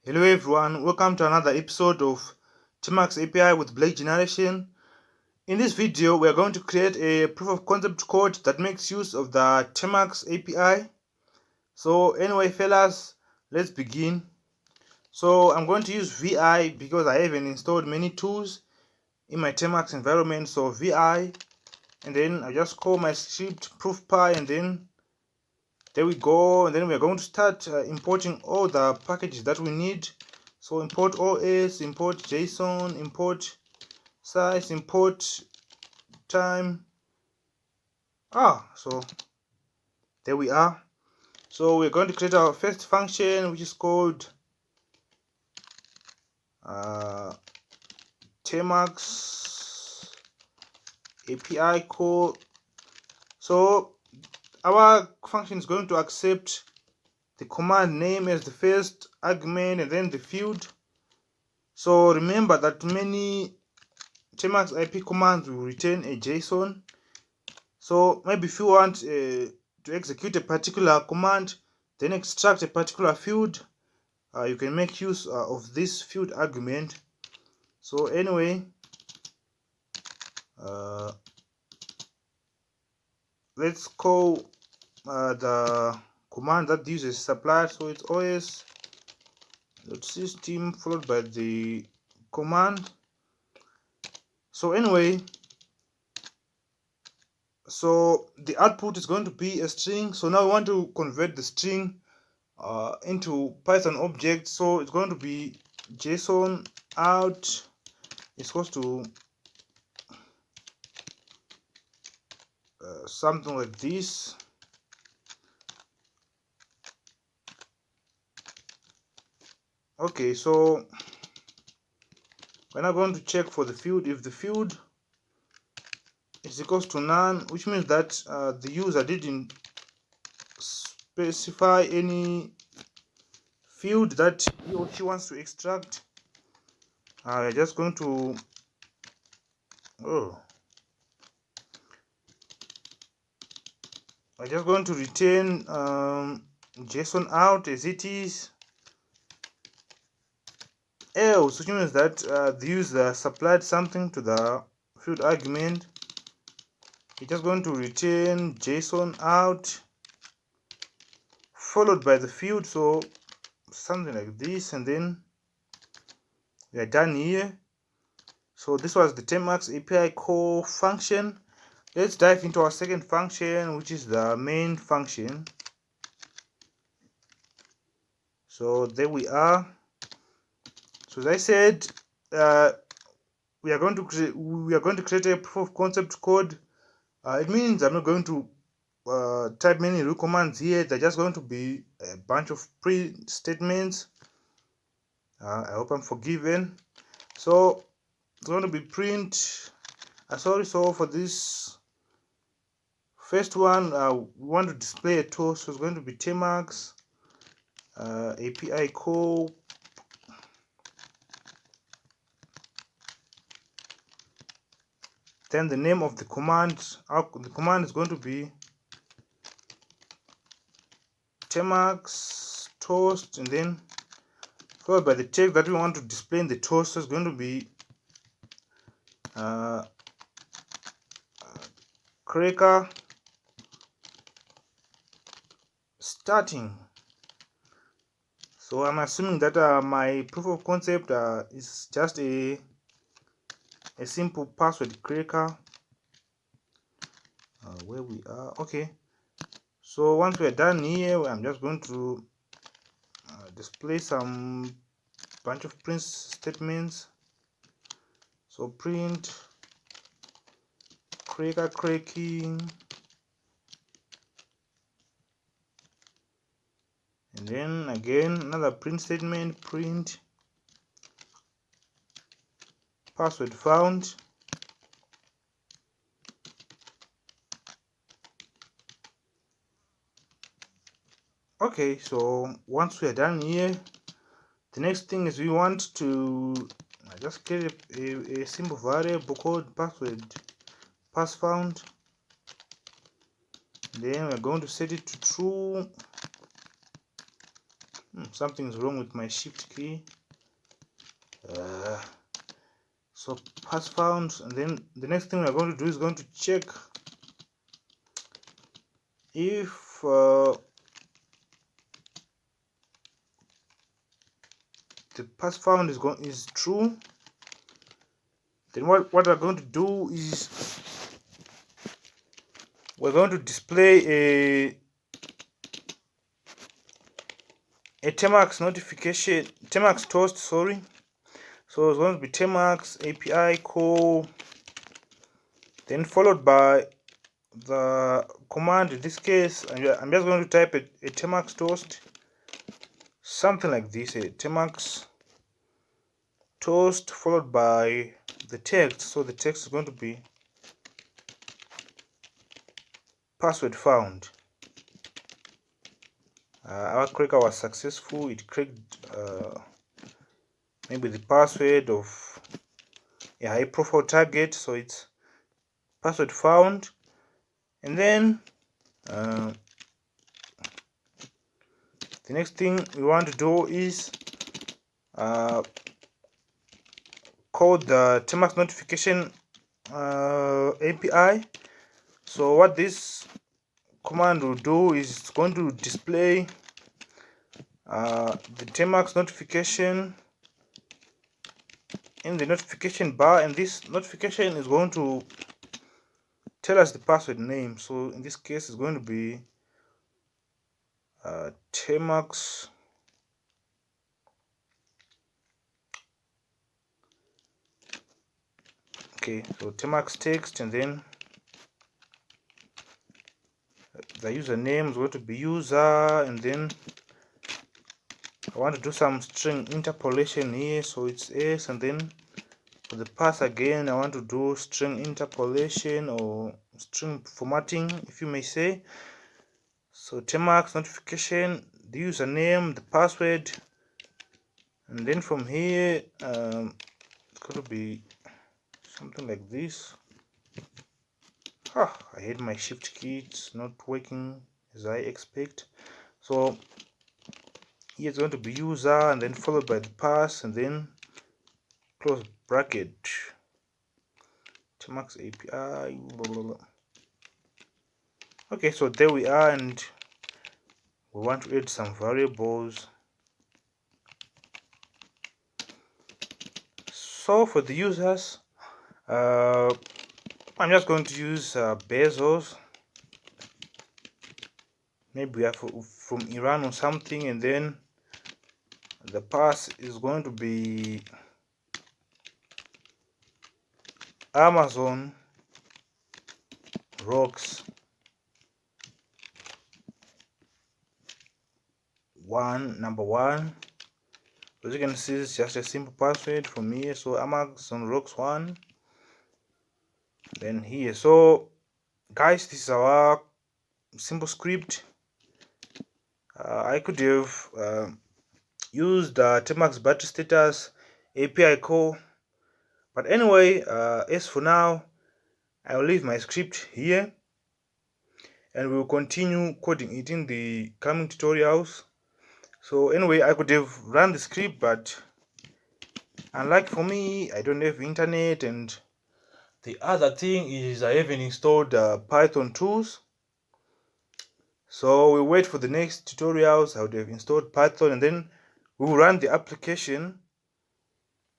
Hello everyone, welcome to another episode of Termux API with Blake Generation. In this video, we are going to create a proof of concept code that makes use of the Termux API. So anyway, fellas, let's begin. So I'm going to use VI because I haven't installed many tools in my Termux environment. So VI, and then I just call my script proof.py, and then there we go. And then we're going to start importing all the packages that we need. So import OS, import JSON, import size, import time. So there we are. So we're going to create our first function, which is called Termux API call. So our function is going to accept the command name as the first argument and then the field. So remember that many Termux IP commands will return a JSON. So maybe if you want to execute a particular command, then extract a particular field, you can make use of this field argument. So anyway, let's call the command that uses supply. So it's os.system followed by the command. So anyway, so the output is going to be a string. So now we want to convert the string into Python object. So it's going to be JSON out is equals to something like this. Okay, so we're now going to check for the field. If the field is equals to none, which means that the user didn't specify any field that he or she wants to extract, we're just going to return JSON out as it is. Else, which means that the user supplied something to the field argument. It's just going to return JSON out followed by the field, so something like this, and then we are done here. So this was the Termux API call function. Let's dive into our second function, which is the main function. So there we are. So as I said, we are going to create a proof of concept code. It means I'm not going to type many real commands here. They're just going to be a bunch of print statements. I hope I'm forgiven. So it's going to be print. So for this first one, we want to display a tool. So it's going to be Termux API call. Then the name of the command. The command is going to be Termux toast, and then followed by the text that we want to display in the toast. So it's going to be cracker starting. So I'm assuming that my proof of concept is just a simple password cracker. Where we are, okay. So once we're done here, I'm just going to display some bunch of print statements. So print cracker cracking, and then again another print statement, print password found. Okay, so once we are done here, the next thing is we want to just create a simple variable called pass found. Then we're going to set it to true. Something's wrong with my shift key. So pass found, and then the next thing we're going to do is going to check if the pass found is true. Then what we're going to do is we're going to display a Termux notification, Termux toast, sorry. So it's going to be Termux API call, then followed by the command. In this case, I'm just going to type a Termux toast, something like this, a Termux toast followed by the text. So the text is going to be password found. Our cracker was successful. It cracked maybe the password of a high profile target, so it's password found. And then the next thing we want to do is call the Termux notification API. So what this command will do is it's going to display the Termux notification in the notification bar, and this notification is going to tell us the password name. So in this case, it's going to be Termux so Termux text, and then the username is going to be user, and then I want to do some string interpolation here, so it's s, and then for the path again I want to do string interpolation or string formatting, if you may say. So Termux notification, the username, the password, and then from here it's going to be something like this. I hate my shift key, it's not working as I expect. So here it's going to be user, and then followed by the pass, and then close bracket, Termux API, blah, blah, blah. Okay, so there we are, and we want to add some variables. So for the users, I'm just going to use Bezos. Maybe we are from Iran or something, and then the pass is going to be Amazon rocks number one. As you can see, it's just a simple password from here. So Amazon rocks 1, then here. So guys, this is our simple script. I could have used Termux battery status API call, but anyway, as for now, I'll leave my script here, and we'll continue coding it in the coming tutorials. So anyway, I could have run the script, but unlike for me, I don't have internet, and the other thing is I haven't installed Python tools. So we'll wait for the next tutorials. I would have installed Python, and then we'll run the application,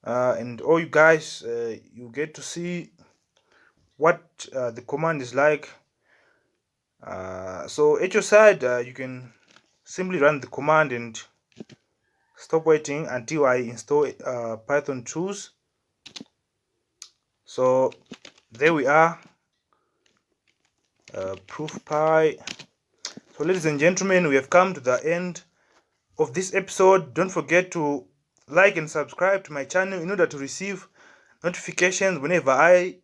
and all you guys, you get to see what the command is like. So at your side, you can simply run the command and stop waiting until I install Python tools. So there we are, proof py. So ladies and gentlemen, we have come to the end of this episode. Don't forget to like and subscribe to my channel in order to receive notifications whenever I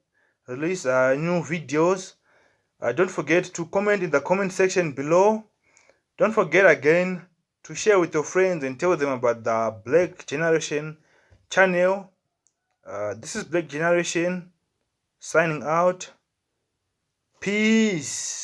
release new videos. Don't forget to comment in the comment section below. Don't forget again to share with your friends and tell them about the Black Generation channel. This is Black Generation signing out. Peace.